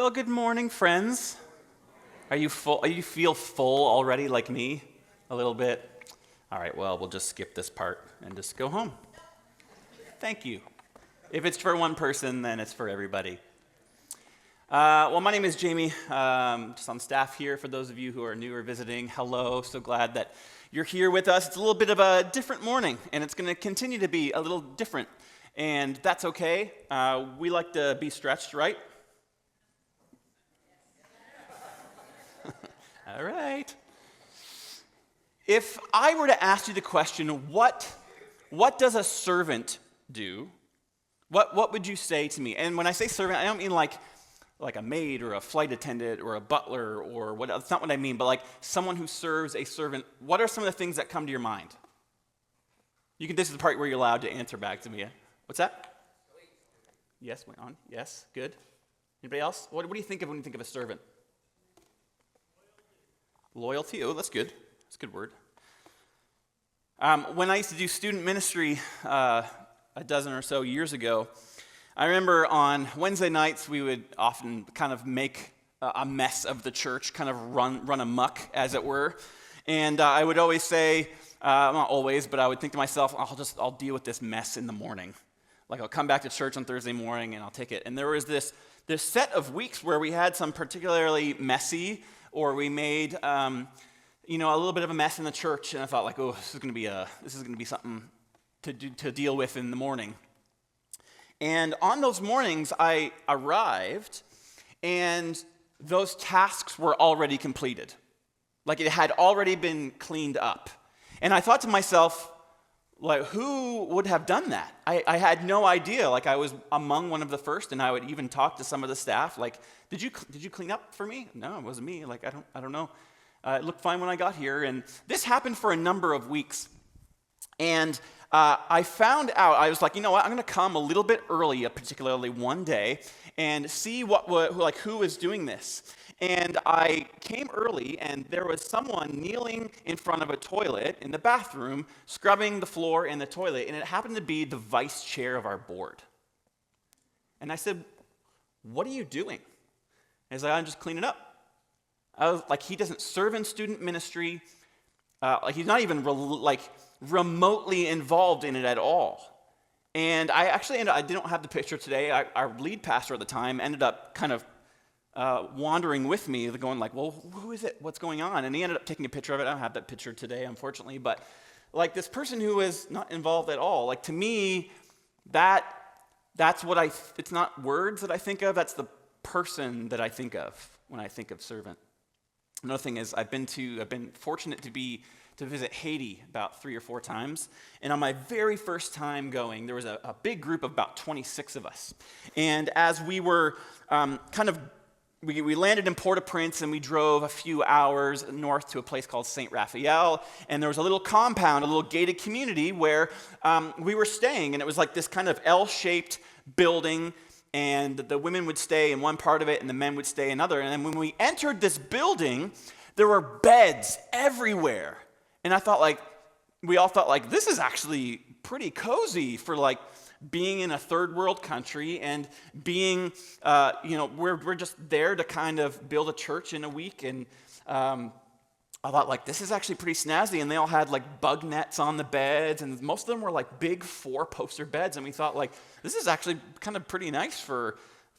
Well, good morning, friends. Are you full? You feel full already, like me, a little bit? All right. Well, we'll just skip this part and just go home. Thank you. If it's for one person, then it's for everybody. Well, my name is Jamie. Just on staff here. For those of you who are new or visiting, hello. So glad that you're here with us. It's a little bit of a different morning, and it's going to continue to be a little different, and that's okay. We like to be stretched, right? All right. If I were to ask you the question, what does a servant do? What would you say to me? And when I say servant, I don't mean like a maid or a flight attendant or a butler or what. That's not what I mean. But like someone who serves a servant. What are some of the things that come to your mind? This is the part where you're allowed to answer back to me. What's that? Yes. Went on. Yes. Good. Anybody else? What do you think of when you think of a servant? Loyalty. Oh, that's good. That's a good word. When I used to do student ministry a dozen or so years ago, I remember on Wednesday nights we would often kind of make a mess of the church, kind of run amok, as it were. And I would always say, not always, but I would think to myself, I'll deal with this mess in the morning. Like I'll come back to church on Thursday morning and I'll take it. And there was this set of weeks where we had some particularly messy, or we made a little bit of a mess in the church, and I thought like, oh, this is going to be something to deal with in the morning. And on those mornings, I arrived, and those tasks were already completed. Like it had already been cleaned up. And I thought to myself, like, who would have done that? I had no idea. Like I was among one of the first, and I would even talk to some of the staff. Like, did you clean up for me? No, it wasn't me. Like I don't know. It looked fine when I got here, and this happened for a number of weeks. And I found out. I was like, you know what? I'm going to come a little bit early, particularly one day, and see who is doing this. And I came early, and there was someone kneeling in front of a toilet in the bathroom, scrubbing the floor in the toilet, and it happened to be the vice chair of our board. And I said, what are you doing? And he's like, I'm just cleaning up. I was like, he doesn't serve in student ministry. He's not even remotely involved in it at all. And I didn't have the picture today. Our lead pastor at the time ended up kind of wandering with me, going like, well, who is it? What's going on? And he ended up taking a picture of it. I don't have that picture today, unfortunately. But like this person who is not involved at all, like to me, that's what it's not words that I think of. That's the person that I think of when I think of servant. Another thing is I've been fortunate to visit Haiti about 3 or 4 times. And on my very first time going, there was a big group of about 26 of us. And as we were we landed in Port-au-Prince, and we drove a few hours north to a place called St. Raphael, and there was a little compound, a little gated community where we were staying, and it was like this kind of L-shaped building, and the women would stay in one part of it, and the men would stay in another. And then when we entered this building, there were beds everywhere. And we all thought like, this is actually pretty cozy for like being in a third world country and being, we're just there to kind of build a church in a week. And I thought like, this is actually pretty snazzy. And they all had like bug nets on the beds, and most of them were like big 4-poster beds. And we thought like, this is actually kind of pretty nice for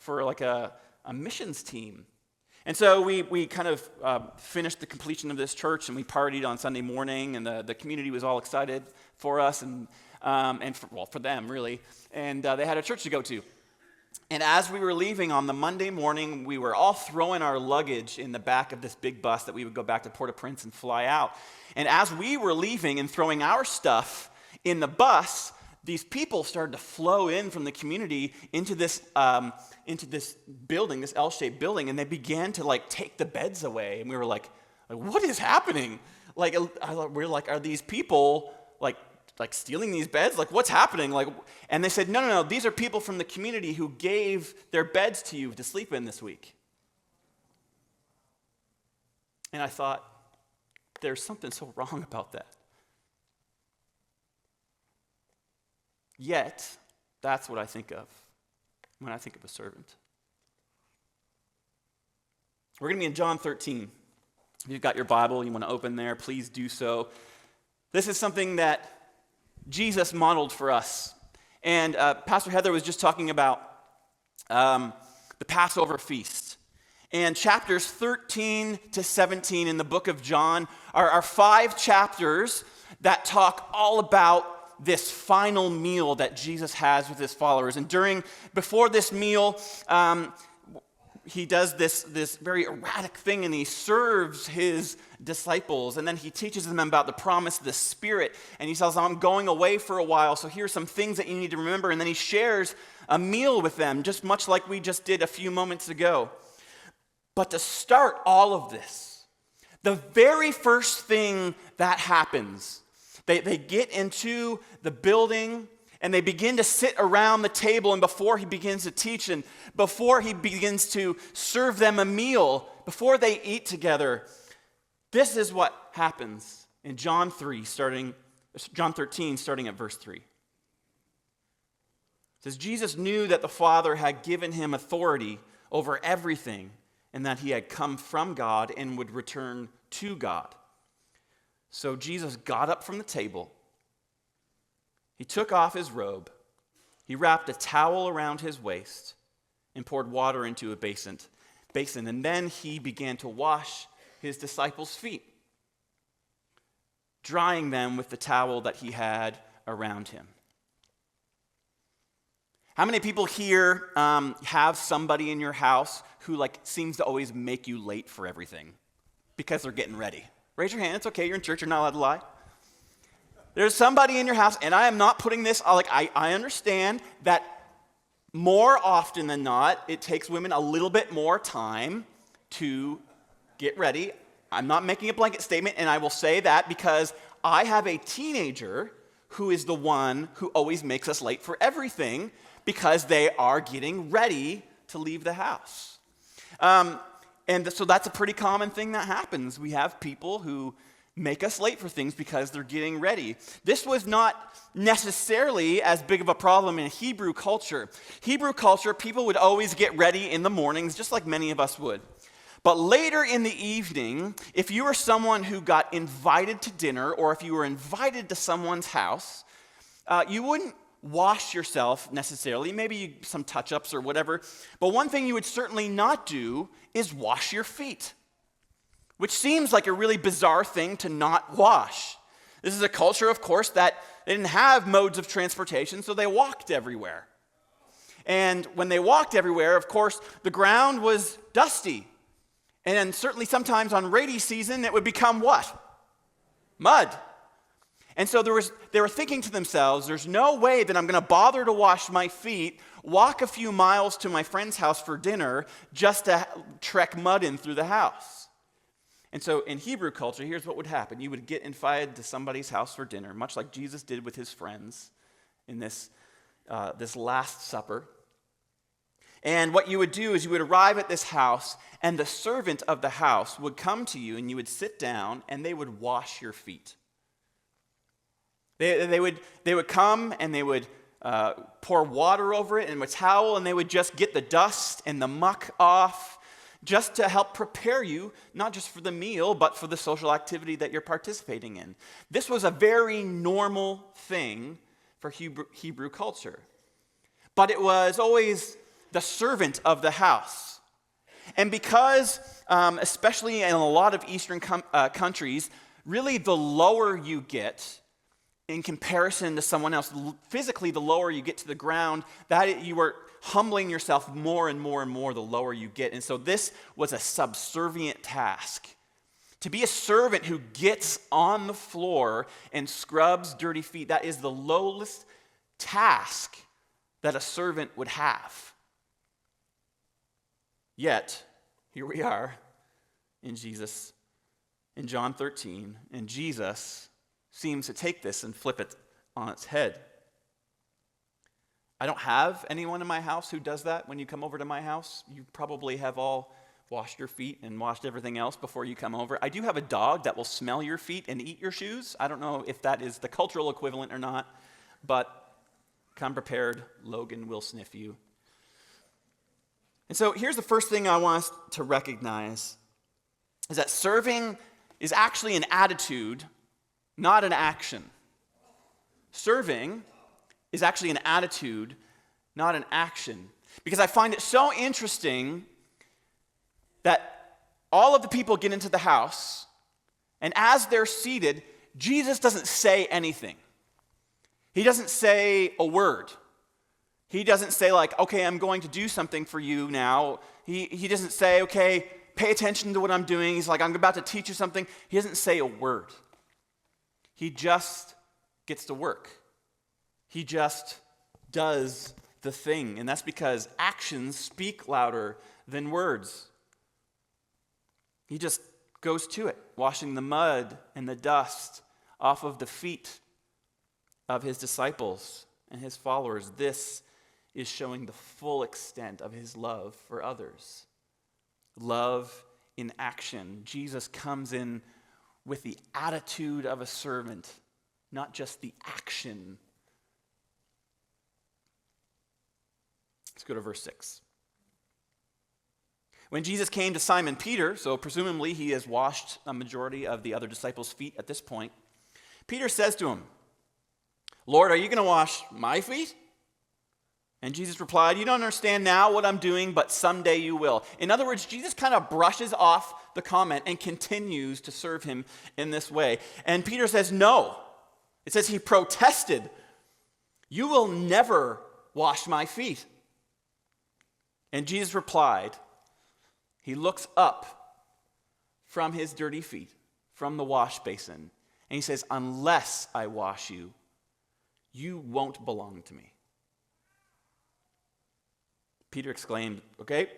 like a missions team. And so we kind of finished the completion of this church, and we partied on Sunday morning, and the community was all excited for us and for them really. And they had a church to go to. And as we were leaving on the Monday morning, we were all throwing our luggage in the back of this big bus that we would go back to Port-au-Prince and fly out. And as we were leaving and throwing our stuff in the bus, these people started to flow in from the community into this building, this L-shaped building, and they began to like take the beds away. And we were like what is happening? Like we're like, are these people like stealing these beds? Like what's happening? And they said, no, these are people from the community who gave their beds to you to sleep in this week. And I thought, there's something so wrong about that. Yet, that's what I think of when I think of a servant. We're going to be in John 13. If you've got your Bible, you want to open there, please do so. This is something that Jesus modeled for us. And Pastor Heather was just talking about the Passover feast. And chapters 13 to 17 in the book of John are 5 chapters that talk all about this final meal that Jesus has with his followers. And before this meal, he does this very erratic thing, and he serves his disciples, and then he teaches them about the promise of the Spirit, and he says, I'm going away for a while, so here's some things that you need to remember, and then he shares a meal with them, just much like we just did a few moments ago. But to start all of this, the very first thing that happens, they get into the building, and they begin to sit around the table, and before he begins to teach, and before he begins to serve them a meal, before they eat together, this is what happens in John 13, starting at verse 3. It says, Jesus knew that the Father had given him authority over everything, and that he had come from God and would return to God. So Jesus got up from the table. He took off his robe, he wrapped a towel around his waist, and poured water into a basin, and then he began to wash his disciples' feet, drying them with the towel that he had around him. How many people here have somebody in your house who seems to always make you late for everything because they're getting ready? Raise your hand. It's okay. You're in church. You're not allowed to lie. There's somebody in your house, and I am not putting this, I understand that more often than not, it takes women a little bit more time to get ready. I'm not making a blanket statement, and I will say that because I have a teenager who is the one who always makes us late for everything because they are getting ready to leave the house. And so that's a pretty common thing that happens. We have people who make us late for things because they're getting ready. This was not necessarily as big of a problem in Hebrew culture. Hebrew culture, people would always get ready in the mornings, just like many of us would. But later in the evening, if you were someone who got invited to dinner, or if you were invited to someone's house, you wouldn't wash yourself necessarily, maybe some touch-ups or whatever. But one thing you would certainly not do is wash your feet, which seems like a really bizarre thing to not wash. This is a culture, of course, that they didn't have modes of transportation, so they walked everywhere. And when they walked everywhere, of course, the ground was dusty. And certainly sometimes on rainy season, it would become what? Mud. And so they were thinking to themselves, there's no way that I'm going to bother to wash my feet, walk a few miles to my friend's house for dinner, just to trek mud in through the house. And so in Hebrew culture, here's what would happen. You would get invited to somebody's house for dinner, much like Jesus did with his friends in this Last Supper. And what you would do is you would arrive at this house, and the servant of the house would come to you, and you would sit down, and they would wash your feet. They would come, and they would pour water over it and a towel, and they would just get the dust and the muck off, just to help prepare you, not just for the meal, but for the social activity that you're participating in. This was a very normal thing for Hebrew culture. But it was always the servant of the house. And because, especially in a lot of Eastern countries, really the lower you get in comparison to someone else, physically the lower you get to the ground, that you are humbling yourself more and more and more the lower you get. And so this was a subservient task. To be a servant who gets on the floor and scrubs dirty feet, that is the lowest task that a servant would have. Yet, here we are in John 13, and Jesus seems to take this and flip it on its head. I don't have anyone in my house who does that. When you come over to my house, you probably have all washed your feet and washed everything else before you come over. I do have a dog that will smell your feet and eat your shoes. I don't know if that is the cultural equivalent or not, but come prepared. Logan will sniff you. And so here's the first thing I want us to recognize, is that serving is actually an attitude, not an action. Serving is actually an attitude, not an action. Because I find it so interesting that all of the people get into the house, and as they're seated, Jesus doesn't say anything. He doesn't say a word. He doesn't say like, okay, I'm going to do something for you now. He doesn't say, okay, pay attention to what I'm doing. He's like, I'm about to teach you something. He doesn't say a word. He just gets to work. He just does the thing. And that's because actions speak louder than words. He just goes to it, washing the mud and the dust off of the feet of his disciples and his followers. This is showing the full extent of his love for others. Love in action. Jesus comes in with the attitude of a servant, not just the action. Let's go to verse 6. When Jesus came to Simon Peter, so presumably he has washed a majority of the other disciples' feet at this point, Peter says to him, Lord, are you going to wash my feet? And Jesus replied, you don't understand now what I'm doing, but someday you will. In other words, Jesus kind of brushes off the comment and continues to serve him in this way. And Peter says, no. It says he protested, you will never wash my feet. And Jesus replied, he looks up from his dirty feet, from the wash basin, and he says, unless I wash you, you won't belong to me. Peter exclaimed, okay,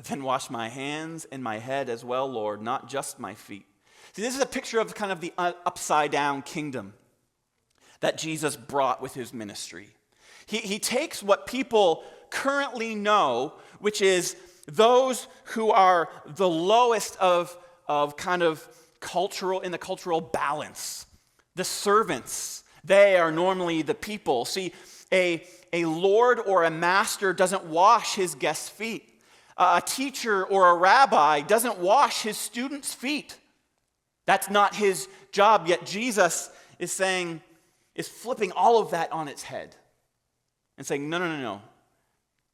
then wash my hands and my head as well, Lord, not just my feet. See, this is a picture of kind of the upside down kingdom that Jesus brought with his ministry. He takes what people currently know, which is those who are the lowest of kind of cultural, in the cultural balance. The servants, they are normally the people. See, a lord or a master doesn't wash his guests' feet. A teacher or a rabbi doesn't wash his students' feet. That's not his job, yet Jesus is flipping all of that on its head and saying, no.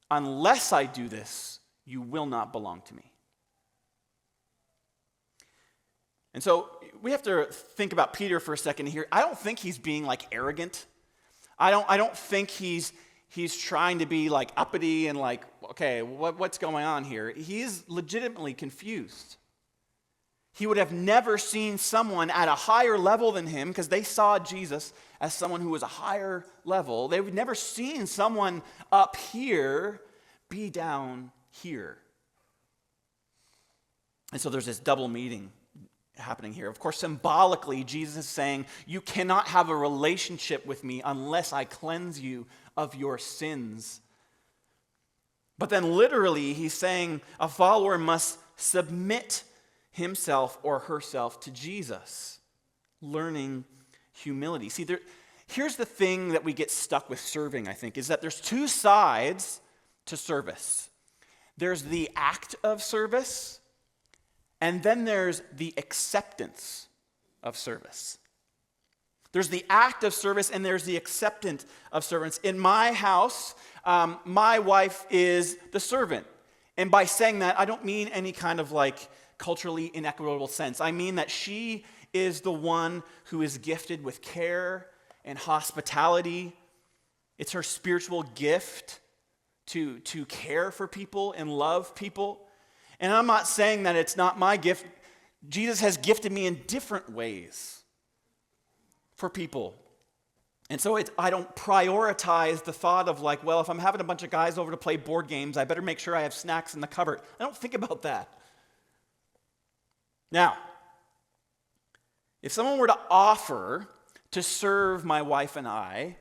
Unless I do this, you will not belong to me. And so we have to think about Peter for a second here. I don't think he's being like arrogant. I don't think he's trying to be like uppity and like, okay, what's going on here? He's legitimately confused. He would have never seen someone at a higher level than him, because they saw Jesus as someone who was a higher level. They would never seen someone up here be down here. And so there's this double meaning happening here. Of course, symbolically, Jesus is saying, you cannot have a relationship with me unless I cleanse you of your sins. But then literally, he's saying a follower must submit himself or herself to Jesus, learning humility. See, here's the thing that we get stuck with serving, I think, is that there's two sides to service. There's the act of service, and then there's the acceptance of service. There's the act of service, and there's the acceptance of servants. In my house, my wife is the servant. And by saying that, I don't mean any kind of like culturally inequitable sense. I mean that she is the one who is gifted with care and hospitality. It's her spiritual gift to care for people and love people. And I'm not saying that it's not my gift. Jesus has gifted me in different ways for people. And so I don't prioritize the thought of like, well, if I'm having a bunch of guys over to play board games, I better make sure I have snacks in the cupboard. I don't think about that. Now, if someone were to offer to serve my wife and I,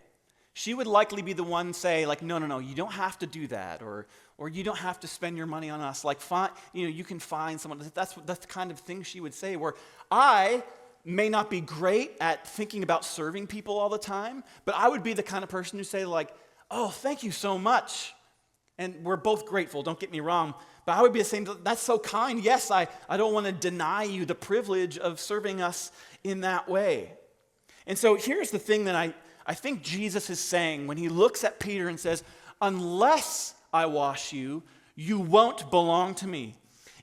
she would likely be the one say like, no, you don't have to do that, or you don't have to spend your money on us. Like, you can find someone. That's the kind of thing she would say. Where I may not be great at thinking about serving people all the time, but I would be the kind of person who say like, oh, thank you so much. And we're both grateful, don't get me wrong. But I would be saying, that's so kind. Yes, I don't want to deny you the privilege of serving us in that way. And so here's the thing that I think Jesus is saying when he looks at Peter and says, unless I wash you, you won't belong to me.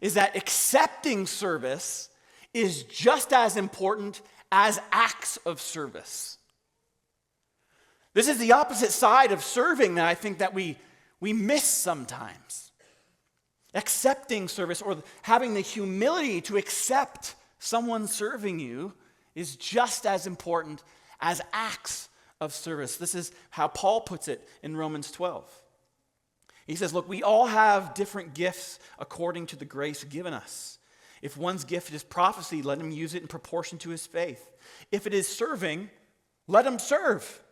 Is that accepting service is just as important as acts of service. This is the opposite side of serving that I think that we miss sometimes. Accepting service, or having the humility to accept someone serving you, is just as important as acts of service. This is how Paul puts it in Romans 12. He says, look, we all have different gifts according to the grace given us. If one's gift is prophecy, let him use it in proportion to his faith. If it is serving, let him serve.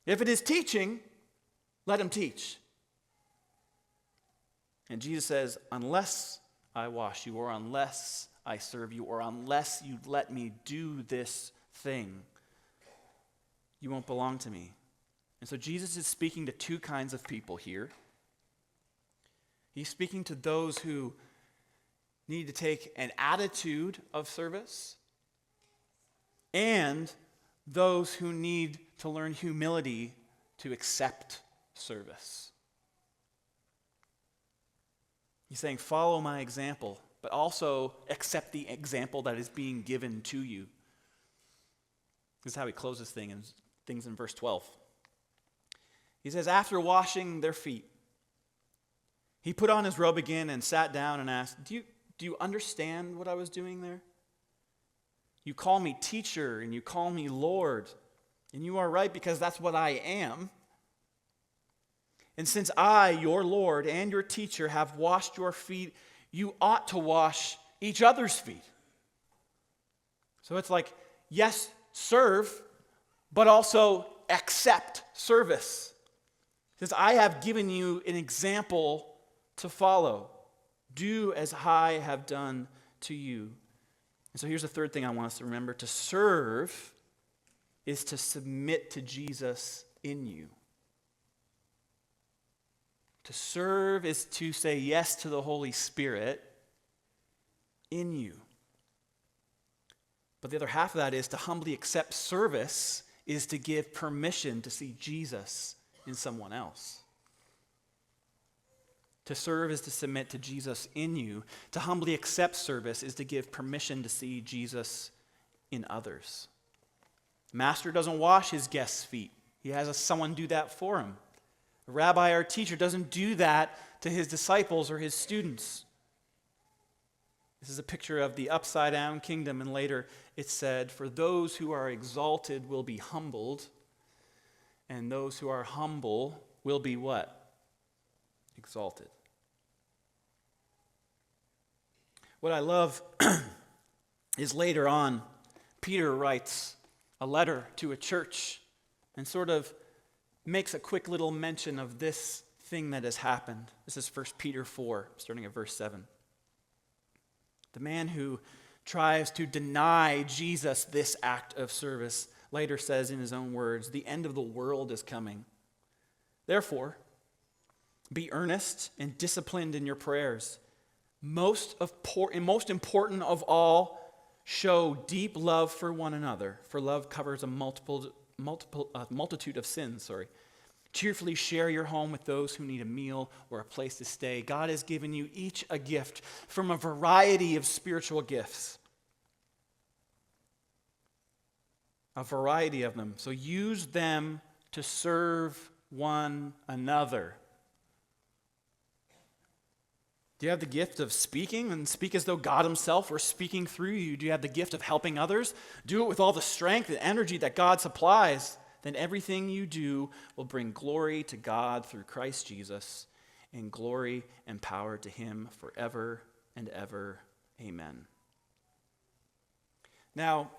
If it is teaching, let him teach. And Jesus says, unless I wash you, or unless I serve you, or unless you let me do this thing, you won't belong to me. And so Jesus is speaking to two kinds of people here. He's speaking to those who need to take an attitude of service, and those who need to learn humility to accept service. He's saying, follow my example, but also accept the example that is being given to you. This is how he closes things in verse 12. He says, after washing their feet, he put on his robe again and sat down and asked, do you understand what I was doing there? You call me teacher and you call me Lord, and you are right because that's what I am. And since I, your Lord and your teacher, have washed your feet, you ought to wash each other's feet. So it's like, yes, serve, but also accept service. He says, I have given you an example to follow. Do as I have done to you. And so here's the third thing I want us to remember. To serve is to submit to Jesus in you. To serve is to say yes to the Holy Spirit in you. But the other half of that is to humbly accept service is to give permission to see Jesus in someone else. To serve is to submit to Jesus in you. To humbly accept service is to give permission to see Jesus in others. Master doesn't wash his guests' feet. He has someone do that for him. A rabbi or teacher doesn't do that to his disciples or his students. This is a picture of the upside-down kingdom, and later it said, for those who are exalted will be humbled, and those who are humble will be what? Exalted. What I love is later on, Peter writes a letter to a church and sort of makes a quick little mention of this thing that has happened. This is 1 Peter 4, starting at verse 7. The man who tries to deny Jesus this act of service later says in his own words, the end of the world is coming. Therefore, be earnest and disciplined in your prayers. Most important of all, show deep love for one another, for love covers a multitude of sins. Cheerfully share your home with those who need a meal or a place to stay. God has given you each a gift from a variety of spiritual gifts. A variety of them. So use them to serve one another. Do you have the gift of speaking and speak as though God himself were speaking through you? Do you have the gift of helping others? Do it with all the strength and energy that God supplies. Then everything you do will bring glory to God through Christ Jesus, and glory and power to him forever and ever. Amen. Now,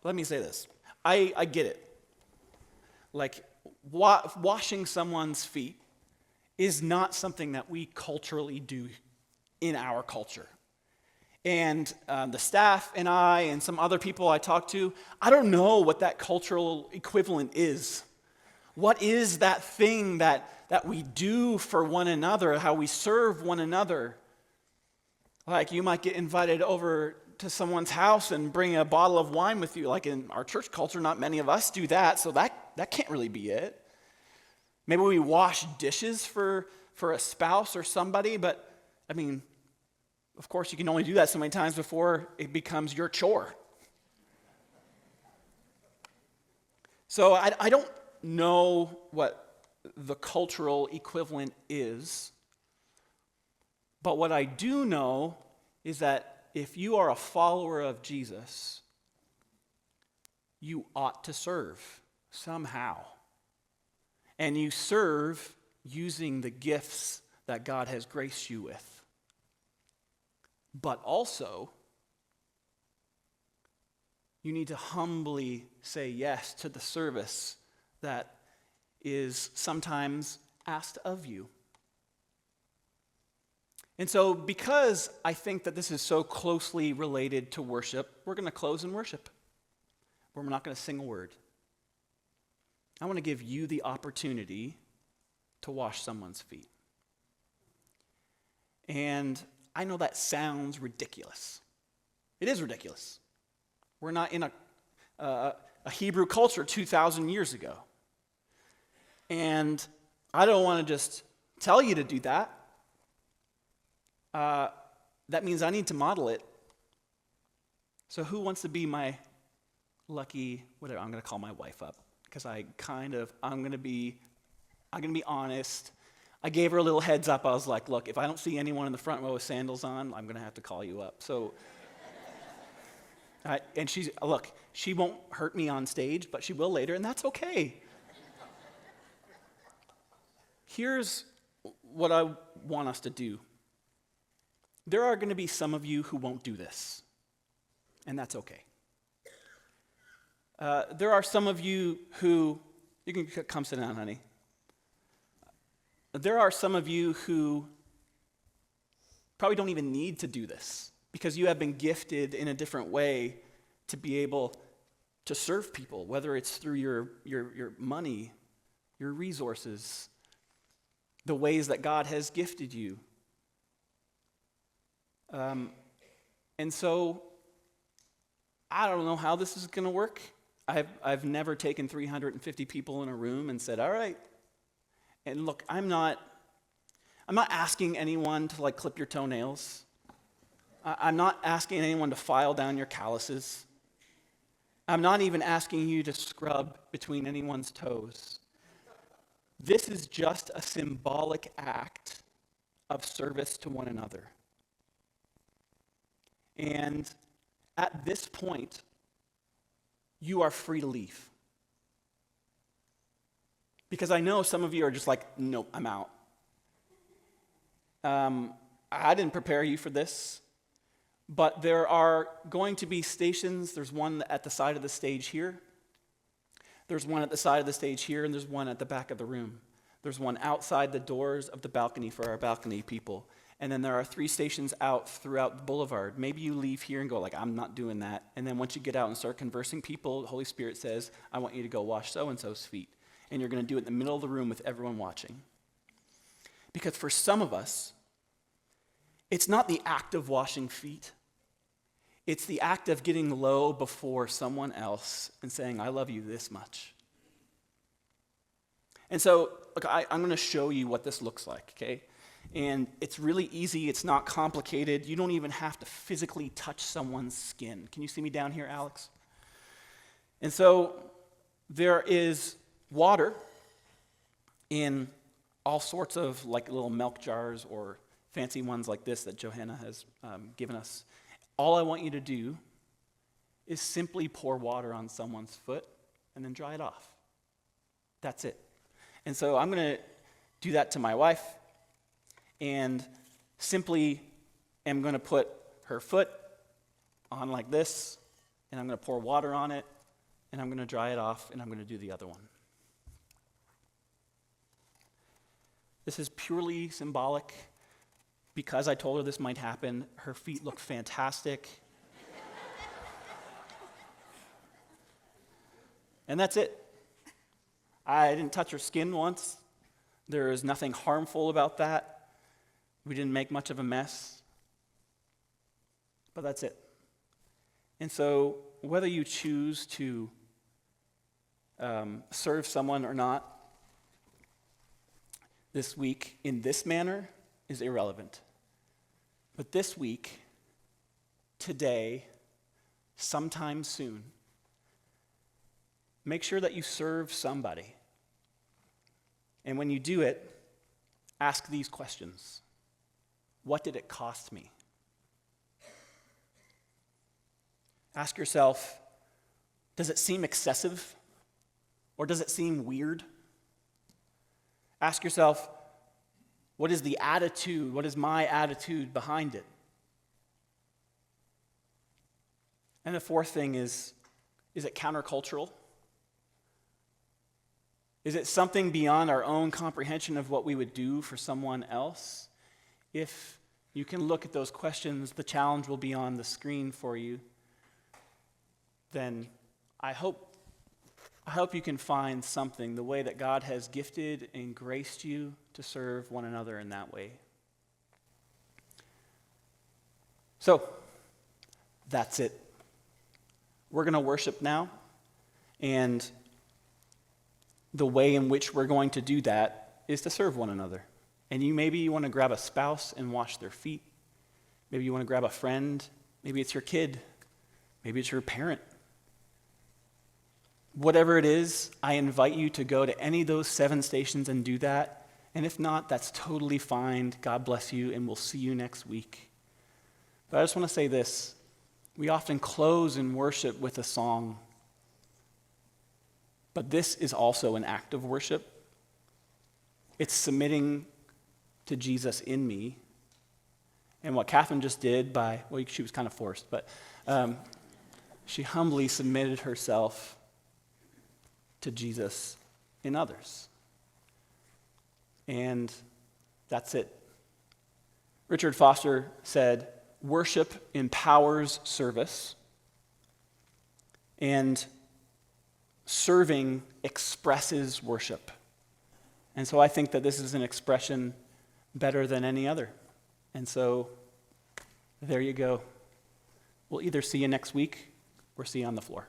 let me say this. I get it. Like, washing someone's feet is not something that we culturally do in our culture. And the staff and I and some other people I talk to, I don't know what that cultural equivalent is. What is that thing that that we do for one another, how we serve one another. Like you might get invited over to someone's house and bring a bottle of wine with you. Like in our church culture, not many of us do that, so that can't really be it. Maybe we wash dishes for a spouse or somebody, but I mean, of course, you can only do that so many times before it becomes your chore. So I don't know what the cultural equivalent is, but what I do know is that if you are a follower of Jesus, you ought to serve somehow. And you serve using the gifts that God has graced you with. But also, you need to humbly say yes to the service that is sometimes asked of you. And so, because I think that this is so closely related to worship, we're going to close in worship. We're not going to sing a word. I want to give you the opportunity to wash someone's feet. And I know that sounds ridiculous. It is ridiculous. We're not in a Hebrew culture 2,000 years ago. And I don't want to just tell you to do that. That means I need to model it. So who wants to be my lucky, whatever, I'm going to call my wife up. Because I'm going to be honest. I gave her a little heads up. I was like, look, if I don't see anyone in the front row with sandals on, I'm going to have to call you up. So, and she won't hurt me on stage, but she will later, and that's okay. Here's what I want us to do. There are going to be some of you who won't do this, and that's okay. There are some of you who, you can come sit down, honey. There are some of you who probably don't even need to do this because you have been gifted in a different way to be able to serve people, whether it's through your money, your resources, the ways that God has gifted you. And so, I don't know how this is going to work. I've never taken 350 people in a room and said, all right. And look, I'm not asking anyone to like clip your toenails. I'm not asking anyone to file down your calluses. I'm not even asking you to scrub between anyone's toes. This is just a symbolic act of service to one another. And at this point, you are free to leave. Because I know some of you are just like, nope, I'm out. I didn't prepare you for this, but there are going to be stations. There's one at the side of the stage here. There's one at the side of the stage here, and there's one at the back of the room. There's one outside the doors of the balcony for our balcony people. And then there are 3 stations out throughout the boulevard. Maybe you leave here and go like, I'm not doing that. And then once you get out and start conversing people, the Holy Spirit says, I want you to go wash so-and-so's feet. And you're going to do it in the middle of the room with everyone watching. Because for some of us, it's not the act of washing feet. It's the act of getting low before someone else and saying, I love you this much. And so, look, I'm going to show you what this looks like, okay? And it's really easy. It's not complicated. You don't even have to physically touch someone's skin. Can you see me down here, Alex? And so there is water in all sorts of like little milk jars or fancy ones like this that Johanna has given us. All I want you to do is simply pour water on someone's foot and then dry it off. That's it. And so I'm going to do that to my wife and simply am going to put her foot on like this, and I'm going to pour water on it, and I'm going to dry it off, and I'm going to do the other one. This is purely symbolic. Because I told her this might happen, her feet look fantastic. And that's it. I didn't touch her skin once. There is nothing harmful about that. We didn't make much of a mess. But that's it. And so whether you choose to serve someone or not this week in this manner is irrelevant. But this week, today, sometime soon, make sure that you serve somebody. And when you do it, ask these questions. What did it cost me? Ask yourself, does it seem excessive? Or does it seem weird? Ask yourself, what is the attitude? What is my attitude behind it? And the fourth thing is it countercultural? Is it something beyond our own comprehension of what we would do for someone else? If you can look at those questions, the challenge will be on the screen for you. Then I hope you can find something, the way that God has gifted and graced you to serve one another in that way. So, that's it. We're going to worship now, and the way in which we're going to do that is to serve one another. And maybe you want to grab a spouse and wash their feet. Maybe you want to grab a friend. Maybe it's your kid. Maybe it's your parent. Whatever it is, I invite you to go to any of those 7 stations and do that. And if not, that's totally fine. God bless you, and we'll see you next week. But I just want to say this. We often close in worship with a song. But this is also an act of worship. It's submitting to Jesus in me. And what Catherine just did she was kind of forced, but she humbly submitted herself to Jesus in others. And that's it. Richard Foster said, worship empowers service, and serving expresses worship. And so I think that this is an expression better than any other. And so there you go. We'll either see you next week or see you on the floor.